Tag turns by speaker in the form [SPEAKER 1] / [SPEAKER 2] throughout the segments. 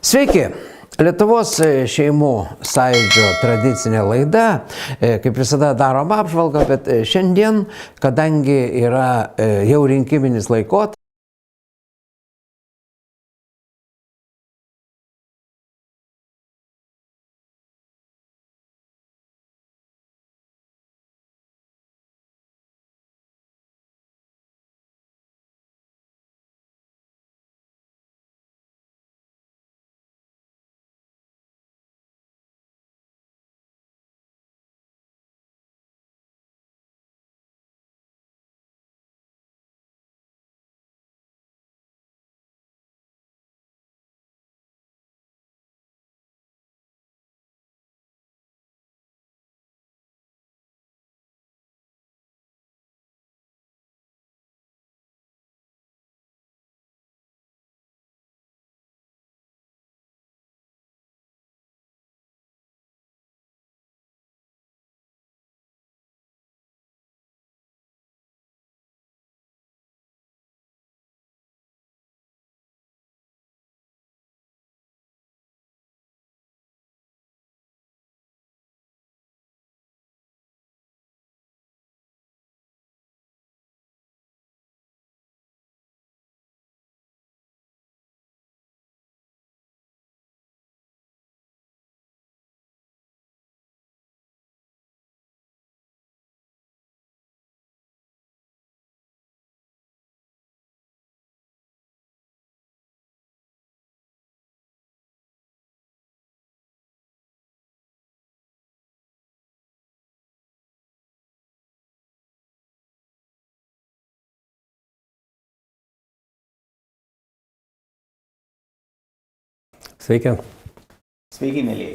[SPEAKER 1] Sveiki! Lietuvos šeimų sąjūdžio tradicinė laida, kaip visada darom apžvalgą, bet šiandien, kadangi yra jau rinkiminis laikotarpis,
[SPEAKER 2] Sveiki.
[SPEAKER 3] Sveiki, mėlyjei.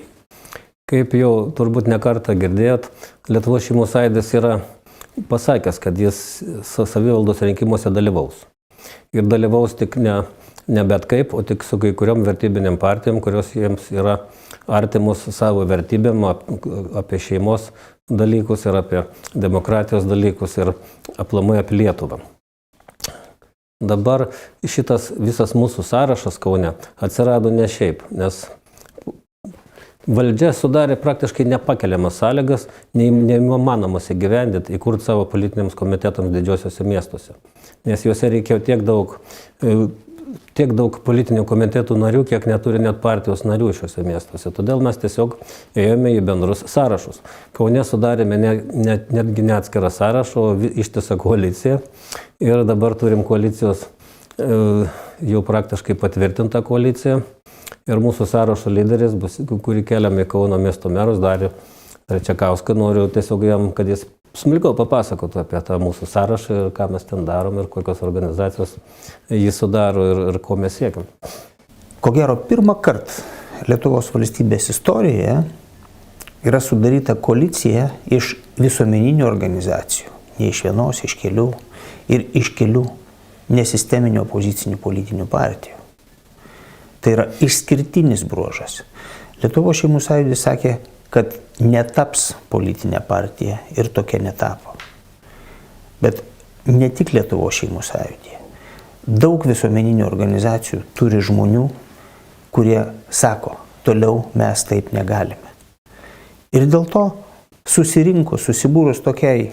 [SPEAKER 2] Kaip jau turbūt nekartą girdėjot, Lietuvos šeimų sąjūdis yra pasakęs, kad jis savivaldos rinkimuose dalyvaus. Ir dalyvaus tik ne bet kaip, o tik su kai kuriom vertybiniam partijom, kurios jiems yra artimus savo vertybėm, apie šeimos dalykus ir apie demokratijos dalykus ir aplamai apie Lietuvą. Dabar šitas visas mūsų sąrašas Kaune atsirado ne šiaip, nes valdžia sudarė praktiškai nepakeliamas sąlygas, neįmanomas įgyvendinti, įkurti savo politiniams komitetams didžiosiuose miestuose. Nes juose reikėjo tiek daug politinių komitetų narių, kiek neturi net partijos narių šiuose miestuose. Todėl mes tiesiog ėjome į bendrus sąrašus. Kaune sudarėme netgi ne atskirą sąrašą, o ištisą koaliciją. Ir dabar turim koalicijos jau praktiškai patvirtintą koaliciją. Ir mūsų sąrašo lyderis, kurį keliame į Kauno miesto merus, Darių Trečiakauską. Noriu tiesiog jam, kad jis smulkiau papasakotų apie tą mūsų sąrašą ir ką mes ten darom ir kokios organizacijos jį sudaro ir ko mes siekiam.
[SPEAKER 3] Ko gero, pirmą kartą Lietuvos valstybės istorijoje yra sudaryta koalicija iš visuomeninių organizacijų. Ne iš vienos, iš kelių ir iš kelių nesisteminių opozicinių politinių partijų. Tai yra išskirtinis bruožas. Lietuvos šeimų sąjūdis sakė, kad netaps politinė partija ir tokia netapo. Bet ne tik Lietuvos šeimų sąjūdėje. Daug visuomeninių organizacijų turi žmonių, kurie sako, toliau mes taip negalime. Ir dėl to susibūrus tokiai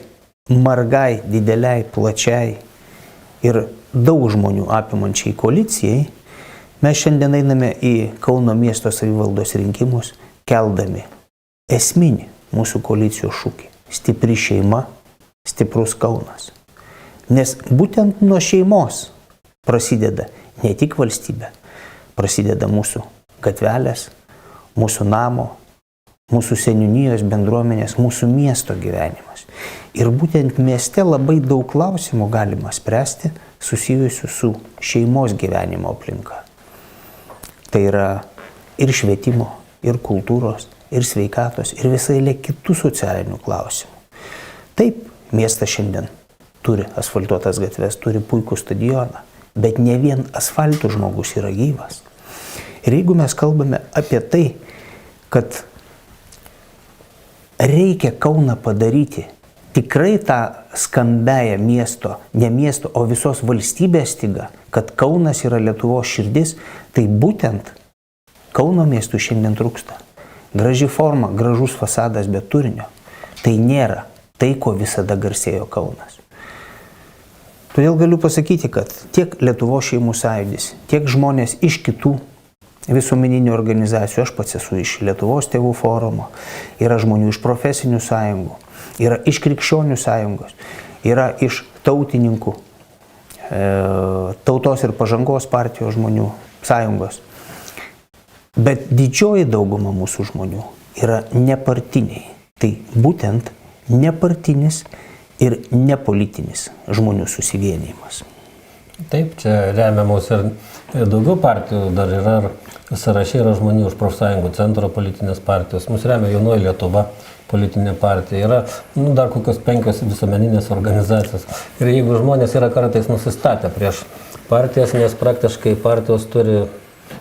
[SPEAKER 3] margai, dideliai, plačiai ir daug žmonių apimančiai koalicijai, mes šiandien einame į Kauno miesto savivaldos rinkimus, keldami esminį mūsų koalicijos šūkį – stipri šeima, stiprus Kaunas. Nes būtent nuo šeimos prasideda ne tik valstybė, prasideda mūsų gatvelės, mūsų namo, mūsų seniūnijos bendruomenės, mūsų miesto gyvenimas. Ir būtent mieste labai daug klausimų galima spręsti susijusių su šeimos gyvenimo aplinka. Tai yra ir švietimo, ir kultūros, ir sveikatos, ir visai eilė kitų socialinių klausimų. Taip, miestas šiandien turi asfaltuotas gatves, turi puikų stadioną, bet ne vien asfaltų žmogus yra gyvas. Ir jeigu mes kalbame apie tai, kad reikia Kauną padaryti tikrai tą skambiąją miesto, ne miesto, o visos valstybės stygą, kad Kaunas yra Lietuvos širdis, tai būtent Kauno miestui šiandien trūksta. Graži forma, gražus fasadas be turinio. Tai nėra tai, ko visada garsėjo Kaunas. Todėl galiu pasakyti, kad tiek Lietuvos šeimų sąjūdis, tiek žmonės iš kitų visuomeninių organizacijų, aš pats esu iš Lietuvos tėvų forumo, yra žmonių iš profesinių sąjungų, yra iš krikščionių sąjungos, yra iš tautininkų, Tautos ir pažangos partijos žmonių sąjungos. Bet didžioji dauguma mūsų žmonių yra nepartiniai. Tai būtent nepartinis ir nepolitinis žmonių susivienijimas.
[SPEAKER 2] Taip, čia remiamos ir daugiau partijų dar yra, sąraše yra žmonių už profsąjungų centro politinės partijos. Mūsų remia Jaunoji Lietuva politinė partija, yra dar kokios 5 visuomeninės organizacijos. Ir jeigu žmonės yra kartais nusistatę prieš partijas, nes praktiškai partijos turi,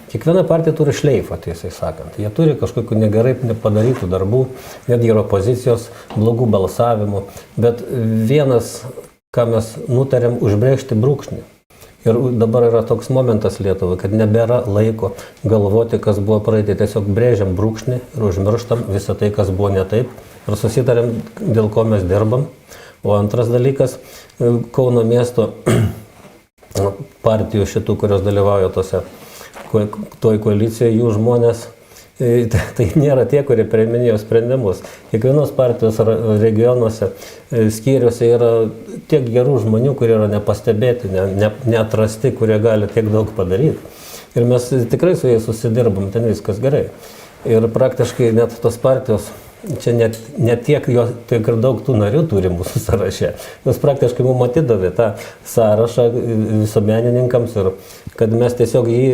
[SPEAKER 2] kiekviena partija turi šleifą, tiesiai sakant. Jie turi kažkokių negerai nepadarytų darbų, netgi ir opozicijos, blogų balsavimų. Bet vienas, ką mes nutarėm, užbrėžti brūkšnį. Ir dabar yra toks momentas Lietuvai, kad nebėra laiko galvoti, kas buvo praeitį. Tiesiog brėžiam brūkšnį ir užmirštam visą tai, kas buvo ne taip. Ir susitarėm, dėl ko mes dirbam. O antras dalykas, Kauno miesto partijų šitų, kurios dalyvauja toj koalicijoje, jų žmonės, tai nėra tie, kurie priiminėjo sprendimus. Kiekvienos partijos regionuose, skyriuose yra tiek gerų žmonių, kurie yra nepastebėti, neatrasti, kurie gali tiek daug padaryti. Ir mes tikrai su jais susidirbam, ten viskas gerai. Ir praktiškai net tos partijos, čia net tiek ir daug tų narių turi mūsų sąraše. Jos praktiškai mums atidavė tą sąrašą visuomenininkams ir kad mes tiesiog jį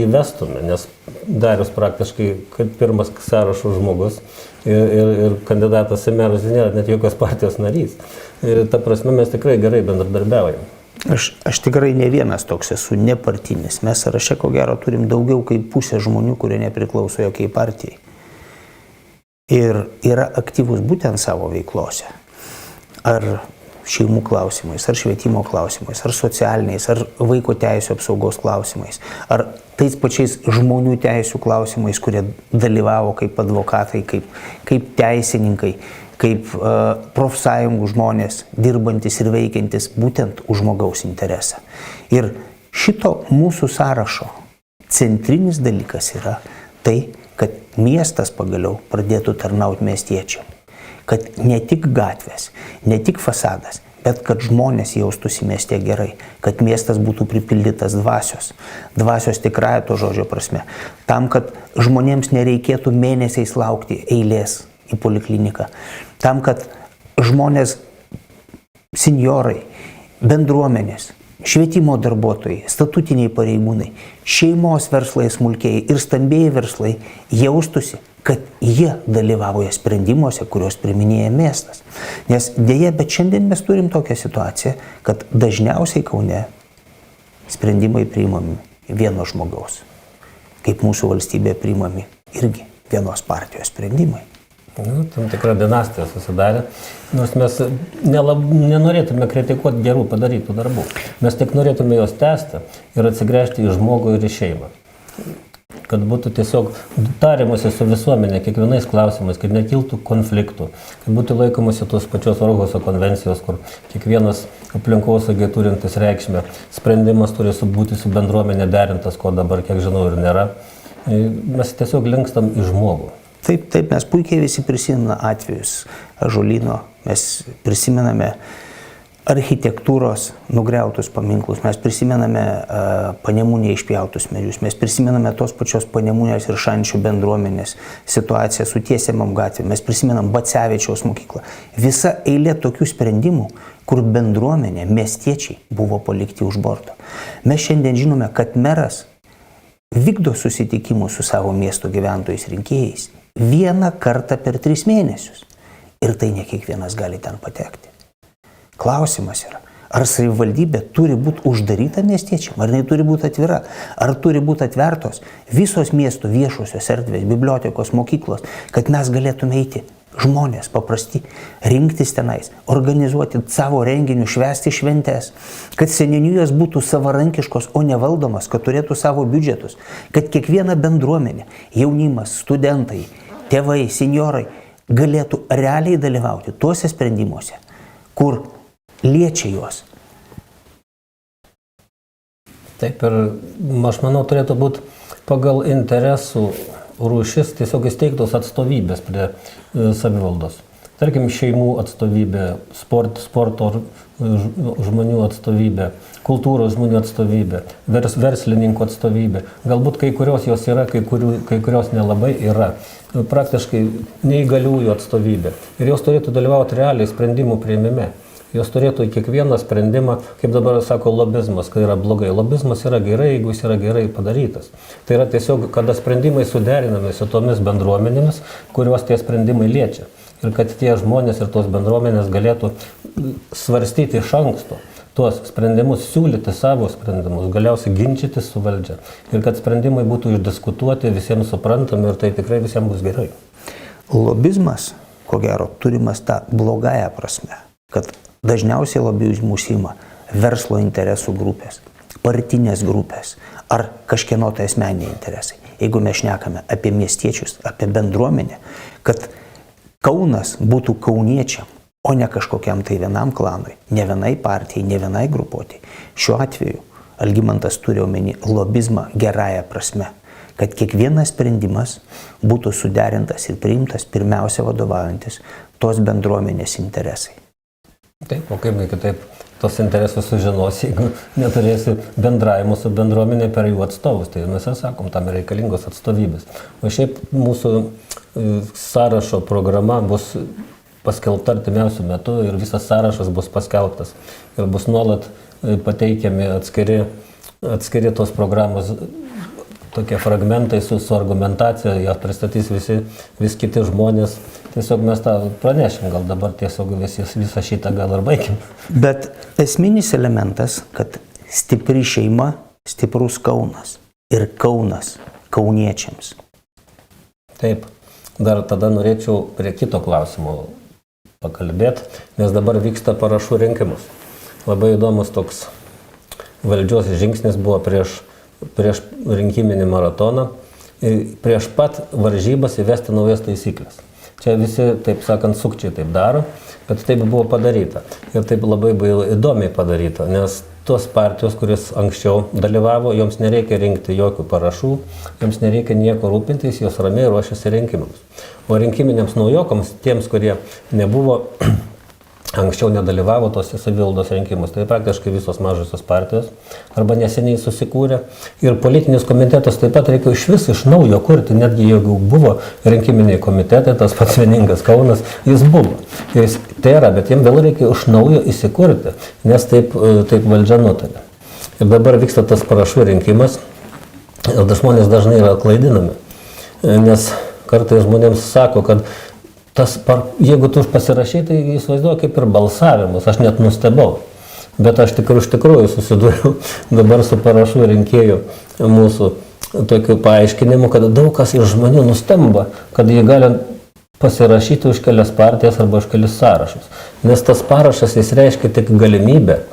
[SPEAKER 2] įvestume, nes Darius praktiškai, kad pirmas sąrašo žmogus ir kandidatas į merus nėra net jokios partijos narys. Ir ta prasme mes tikrai gerai bendradarbiaujam.
[SPEAKER 3] Aš tikrai ne vienas toks esu nepartinis. Mes sąraše ko gero turim daugiau kaip pusę žmonių, kurie nepriklauso jokiai partijai. Ir yra aktyvus būtent savo veiklose. Ar šeimų klausimais, ar švietimo klausimais, ar socialiniais, ar vaiko teisų apsaugos klausimais, ar tais pačiais žmonių teisų klausimais, kurie dalyvavo kaip advokatai, kaip teisininkai, kaip profsąjungų žmonės, dirbantis ir veikiantis būtent už žmogaus interesą. Ir šito mūsų sąrašo centrinis dalykas yra tai, kad miestas pagaliau pradėtų tarnauti miestiečiam. Kad ne tik gatvės, ne tik fasadas, bet kad žmonės jaustųsi mieste gerai, kad miestas būtų pripildytas dvasios. Dvasios tikrąja to žodžio prasme. Tam, kad žmonėms nereikėtų mėnesiais laukti eilės į polikliniką. Tam, kad žmonės, senjorai, bendruomenės, švietimo darbuotojai, statutiniai pareigūnai, šeimos verslai smulkiai ir stambėjai verslai jaustųsi, kad jie dalyvauja sprendimuose, kuriuos priiminėja miestas. Nes dėja, bet šiandien mes turim tokią situaciją, kad dažniausiai Kaune sprendimai priimami vieno žmogaus. Kaip mūsų valstybė priimami irgi vienos partijos sprendimai.
[SPEAKER 2] Tam tikra dinastija susidarė, nors mes nenorėtume kritikuoti gerų padarytų darbų. Mes tik norėtume juos tęsti ir atsigręžti į žmogų ir į šeimą. Kad būtų tiesiog tariamasi su visuomenė kiekvienais klausimais, kad nekiltų konfliktų, kad būtų laikomasi tos pačios Orhuso konvencijos, kur kiekvienas aplinkosaugai turintis reikšmę, sprendimas turi būti su bendruomenė derintas, ko dabar, kiek žinau, ir nėra. Mes tiesiog linkstam į žmogų.
[SPEAKER 3] Taip, mes puikiai visi prisimename atvejus Ąžuolyno, mes prisimename architektūros nugriautus paminklus, mes prisimename Panemunėje išpjautus medžius, mes prisimename tos pačios Panemunės ir Šančių bendruomenės situaciją su tiesiamom gatvėm, mes prisimenam Bacevičiaus mokyklą. Visa eilė tokių sprendimų, kur bendruomenė, miestiečiai buvo palikti už borto. Mes šiandien žinome, kad meras vykdo susitikimus su savo miesto gyventojais rinkėjais vieną kartą per 3 mėnesius. Ir tai ne kiekvienas gali ten patekti. Klausimas yra, ar savivaldybė turi būti uždaryta miestiečiam, ar jinai turi būti atvira, ar turi būti atvertos visos miesto viešosios erdvės, bibliotekos, mokyklos, kad mes galėtume eiti žmonės paprasti, rinktis tenais, organizuoti savo renginius, švęsti šventes, kad seniūnijos būtų savarankiškos, o ne valdomas, kad turėtų savo biudžetus, kad kiekviena bendruomenė, jaunimas, studentai, tėvai, senjorai galėtų realiai dalyvauti tuose sprendimuose, kur liečia juos.
[SPEAKER 2] Taip ir aš manau turėtų būti pagal interesų rūšis tiesiog įsteigtos atstovybės prie savivaldos. Tarkim, šeimų atstovybė, sporto žmonių atstovybė, kultūros žmonių atstovybė, verslininkų atstovybė. Galbūt kai kurios jos yra, kai kurios nelabai yra. Praktiškai neįgaliųjų atstovybė. Ir jos turėtų dalyvauti realiai sprendimų priėmime. Jos turėtų kiekvieną sprendimą, kaip dabar sako, lobizmas, kai yra blogai. Lobizmas yra gerai, jeigu jis yra gerai padarytas. Tai yra tiesiog, kada sprendimai suderinami su tomis bendruomenėmis, kuriuos tie sprendimai liečia. Ir kad tie žmonės ir tos bendruomenės galėtų svarstyti iš anksto tuos sprendimus, siūlyti savo sprendimus, galiausiai ginčytis su valdžia. Ir kad sprendimai būtų išdiskutuoti, visiems suprantami ir tai tikrai visiems bus gerai.
[SPEAKER 3] Lobizmas, ko gero, turimas tą blogąją prasme, kad dažniausiai lobizmų užsiima verslo interesų grupės, partinės grupės ar kažkieno tai asmeniniai interesai. Jeigu mes šnekame apie miestiečius, apie bendruomenę, kad Kaunas būtų kauniečiam, o ne kažkokiam tai vienam klanui, ne vienai partijai, ne vienai grupuotėjai. Šiuo atveju Algimantas turi omeny lobizmą gerąją prasme, kad kiekvienas sprendimas būtų suderintas ir priimtas pirmiausia vadovaujantis tos bendruomenės interesai.
[SPEAKER 2] Taip, o kaip kitaip tos interesus sužinosi, jeigu neturėsi bendravimo su bendruomenė per jų atstovus. Tai mes ir sakom, tam reikalingos atstovybės. O šiaip mūsų sąrašo programa bus paskelbta artimiausių metų ir visas sąrašas bus paskelbtas. Ir bus nuolat pateikiami atskiri tos programos tokie fragmentai su argumentacija, ją pristatys vis kiti žmonės. Tiesiog mes tą pranešim, gal dabar tiesiog visą šitą gal ir baigim.
[SPEAKER 3] Bet esminis elementas, kad stipri šeima, stiprus Kaunas ir Kaunas kauniečiams.
[SPEAKER 2] Taip, dar tada norėčiau prie kito klausimo pakalbėti, nes dabar vyksta parašų rinkimus. Labai įdomus toks valdžios žingsnis buvo prieš rinkiminį maratoną, prieš pat varžybas įvesti naujas taisyklės. Čia visi, taip sakant, sukčiai taip daro, bet taip buvo padaryta. Ir taip labai buvo įdomiai padaryta, nes tos partijos, kuris anksčiau dalyvavo, joms nereikia rinkti jokių parašų, joms nereikia nieko rūpintis, jos ramiai ruošiasi rinkimams. O rinkiminiams naujokams, tiems, kurie nebuvo anksčiau nedalyvavo tose savivaldos rinkimus, tai praktiškai visos mažosios partijos arba neseniai susikūrė. Ir politinis komitetas taip pat reikia iš naujo kurti, netgi jeigu buvo rinkiminiai komitetai, tas pats vieningas Kaunas, jis buvo. Jis tai yra, bet jiems vėl reikia iš naujo įsikurti, nes taip valdžia nutarė. Ir dabar vyksta tas parašų rinkimas, ir žmonės dažnai yra klaidinami, nes kartais žmonėms sako, kad jeigu tu pasirašai, tai įsivaizduoju kaip ir balsavimus, aš net nustebau. Bet aš iš tikrųjų susidūriau dabar su parašų rinkėjų mūsų tokiu paaiškinimu, kad daug kas iš žmonių nustemba, kad jie gali pasirašyti už kelias partijas arba už kelias sąrašus. Nes tas parašas jis reiškia tik galimybę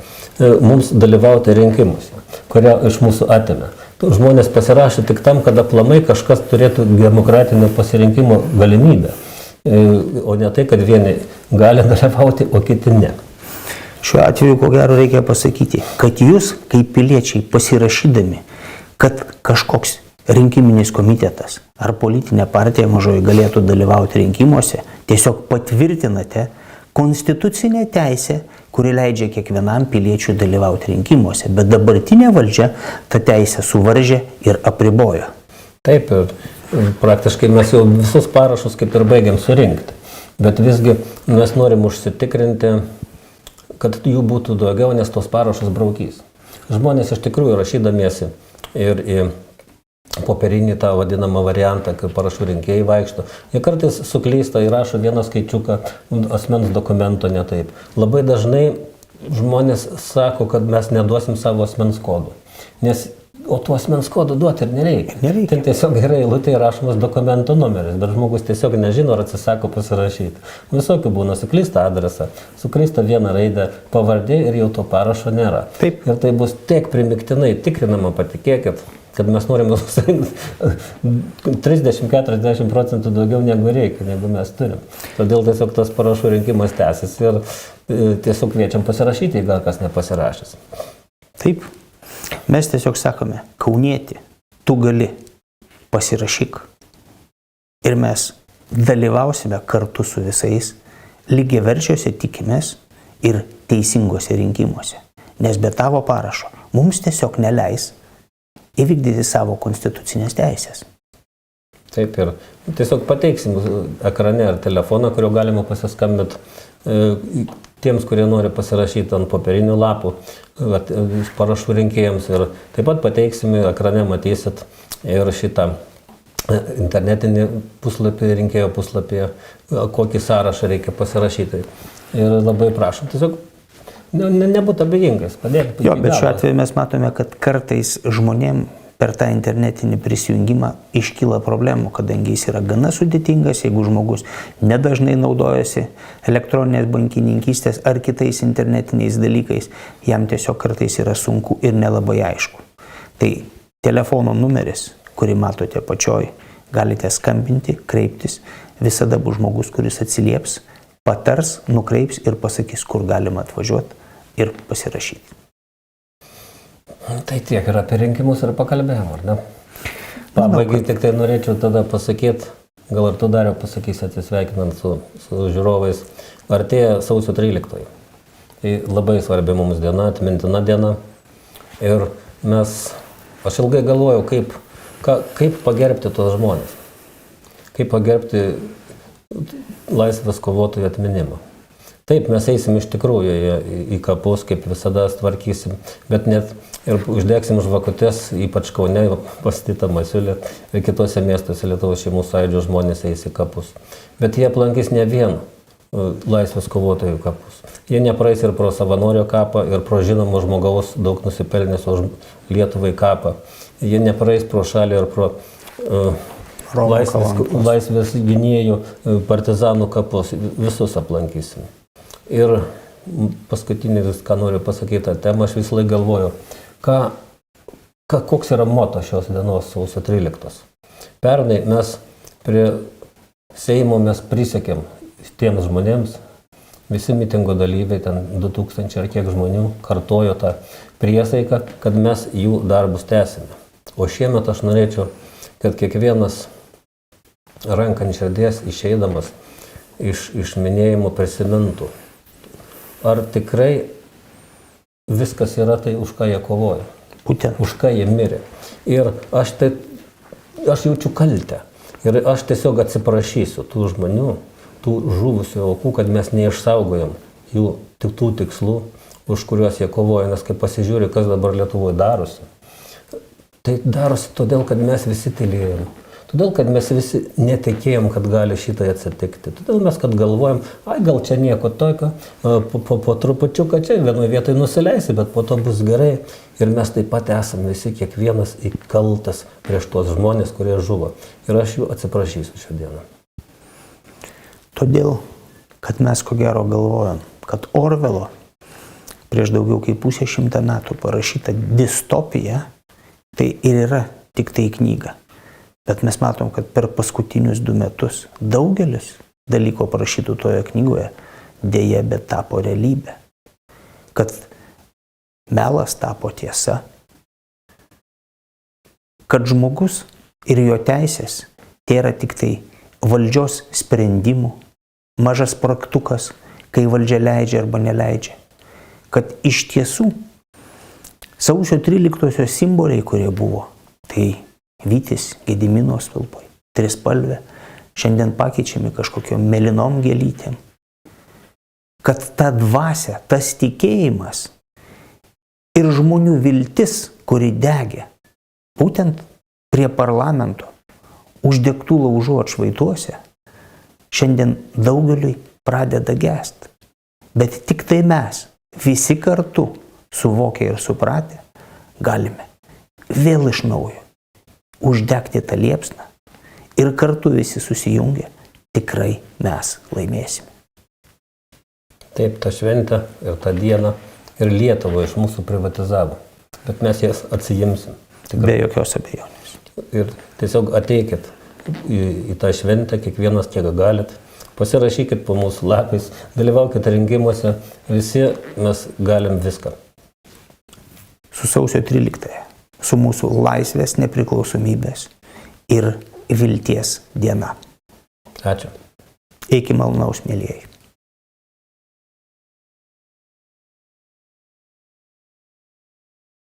[SPEAKER 2] mums dalyvauti rinkimuose, kurią iš mūsų atėmė. Žmonės pasirašė tik tam, kad aplamai kažkas turėtų demokratinio pasirinkimo galimybę. O ne tai, kad vieni gali dalyvauti, o kiti ne.
[SPEAKER 3] Šiuo atveju, ko gero, reikia pasakyti, kad jūs, kaip piliečiai, pasirašydami, kad kažkoks rinkiminis komitetas ar politinė partija mažoji galėtų dalyvauti rinkimuose, tiesiog patvirtinate konstitucinę teisę, kuri leidžia kiekvienam piliečiui dalyvauti rinkimuose, bet dabartinė valdžia tą teisę suvaržė ir apribojo.
[SPEAKER 2] Taip, praktiškai mes jau visus parašus kaip ir baigiam surinkti, bet visgi mes norim užsitikrinti, kad jų būtų daugiau, nes tos parašus braukys. Žmonės iš tikrųjų rašydamiesi ir į popierinį tą vadinamą variantą, kai parašų rinkėjai vaikšto, jie kartais suklysta, įrašo vieną skaičiuką asmens dokumento ne taip. Labai dažnai žmonės sako, kad mes neduosim savo asmens kodų, nes O tų asmens kodų duoti ir nereikia.
[SPEAKER 3] Nereikia.
[SPEAKER 2] Ten tiesiog yra eilutė rašomas dokumento numeris, bet žmogus tiesiog nežino ar atsisako pasirašyti. Visokių būna, suklysta adresą, suklysta vieną raidę pavardė ir jau to parašo nėra.
[SPEAKER 3] Taip.
[SPEAKER 2] Ir tai bus tiek primiktinai tikrinama, patikėkit, kad mes norime 30-40% daugiau negu reikia, negu mes turim. Todėl tiesiog tas parašų rinkimas tęsis ir tiesiog kviečiam pasirašyti, gal kas nepasirašys.
[SPEAKER 3] Taip. Mes tiesiog sakome, kaunieti, tu gali, pasirašyk. Ir mes dalyvausime kartu su visais lygiaverčiuose tikimės ir teisingose rinkimuose. Nes be tavo parašo mums tiesiog neleis įvykdyti savo konstitucinės teisės.
[SPEAKER 2] Taip ir tiesiog pateiksim ekrane ar telefoną, kurio galima pasiskambinti tiems, kurie nori pasirašyti ant popierinių lapų parašų rinkėjams. Ir taip pat pateiksime ekrane, matysit ir šitą internetinį puslapį, rinkėjo puslapį, kokį sąrašą reikia pasirašyti. Ir labai prašom, tiesiog nebūtų abejingas, padėkite.
[SPEAKER 3] Jo, bet šiuo atveju mes matome, kad kartais žmonėm per tą internetinį prisijungimą iškyla problemų, kadangi jis yra gana sudėtingas, jeigu žmogus nedažnai naudojasi elektroninės bankininkystės ar kitais internetiniais dalykais, jam tiesiog kartais yra sunku ir nelabai aišku. Tai telefono numeris, kurį matote apačioj, galite skambinti, kreiptis, visada bus žmogus, kuris atsilieps, patars, nukreips ir pasakys, kur galima atvažiuoti ir pasirašyti.
[SPEAKER 2] Tai tiek ir apie rinkimus ir pakalbėjom, ar ne? Pabaigai tik tai norėčiau tada pasakyti, gal ir tu Dariau pasakysi atsisveikinant su žiūrovais, artėja sausio 13. Tai labai svarbi mums diena, atmintina diena. Ir aš ilgai galvojau, kaip pagerbti tos žmonės. Kaip pagerbti laisvės kovotojų atminimą. Taip, mes eisim iš tikrųjų į kapus, kaip visada tvarkysim, bet net ir uždegsim žvakutes, ypač Kaune, pas Titą Masiulį ir kitose miestuose Lietuvos šeimų sąjūdžio žmonės eis į kapus. Bet jie aplankys ne vien laisvės kovotojų kapus. Jie nepraeis ir pro savanorio kapą, ir pro žinomo žmogaus daug nusipelnęs už Lietuvai kapą. Jie nepraeis pro šalį ir pro laisvės gynėjų partizanų kapus. Visus aplankysim. Ir paskutinis, ką noriu pasakyti tą temą, aš visą laiką galvoju, koks yra moto šios dienos sausio 13. Pernai mes prie Seimo mes prisiekėm tiems žmonėms, visi mitingo dalyviai, ten 2000 ar kiek žmonių, kartojo tą priesaiką, kad mes jų darbus tęsime. O šiemet aš norėčiau, kad kiekvienas ranką ant širdies išeidamas iš minėjimo prisimintų. Ar tikrai viskas yra tai, už ką jie kovojo?
[SPEAKER 3] Būtent.
[SPEAKER 2] Už ką jie mirė. Ir aš jaučiu kaltę. Ir aš tiesiog atsiprašysiu tų žmonių, tų žuvusių aukų, kad mes neišsaugojom jų tų tikslų, už kuriuos jie kovojo. Nes kai pasižiūri, kas dabar Lietuvoje darosi, tai darosi todėl, kad mes visi tylėjom. Todėl, kad mes visi netikėjom, kad gali šitai atsitikti. Todėl mes, kad galvojam, gal čia nieko tokio, po trupučiuką čia vienoje vietoje nusileisi, bet po to bus gerai. Ir mes taip pat esame visi, kiekvienas įkaltas prieš tuos žmonės, kurie žuvo. Ir aš jų atsiprašysiu šią dieną.
[SPEAKER 3] Todėl, kad mes ko gero galvojam, kad Orvelo prieš daugiau kaip 500 metų parašyta distopija, tai ir yra tik tai knyga. Bet mes matom, kad per paskutinius 2 metus daugelis dalykų parašytų toje knygoje dėja, bet tapo realybė. Kad melas tapo tiesa. Kad žmogus ir jo teisės tai yra tik tai valdžios sprendimų, mažas praktukas, kai valdžia leidžia arba neleidžia. Kad iš tiesų sausio 13-osios simboliai, kurie buvo, tai Vytis, Gedimino stulpai, trispalvė, šiandien pakeičiami kažkokiom mėlynom gėlytėm. Kad ta dvasia, tas tikėjimas ir žmonių viltis, kuri degė, būtent prie parlamento, uždegtų laužų atšvaituose, šiandien daugeliui pradeda gesti. Bet tik tai mes, visi kartu, suvokę ir supratę, galime vėl iš naujo uždegti tą liepsną ir kartu visi susijungę, tikrai mes laimėsime.
[SPEAKER 2] Taip, tą šventę ir tą dieną ir Lietuvą iš mūsų privatizavo, bet mes jas atsijimsim.
[SPEAKER 3] Be jokios abejonės.
[SPEAKER 2] Ir tiesiog ateikit į tą šventę, kiekvienas kiek galit, pasirašykit po mūsų lapais, dalyvaukit rinkimuose, visi mes galim viską.
[SPEAKER 3] Su sausio 13, su mūsų laisvės, nepriklausomybės ir vilties diena.
[SPEAKER 2] Ačiū.
[SPEAKER 3] Iki malonaus, mielieji.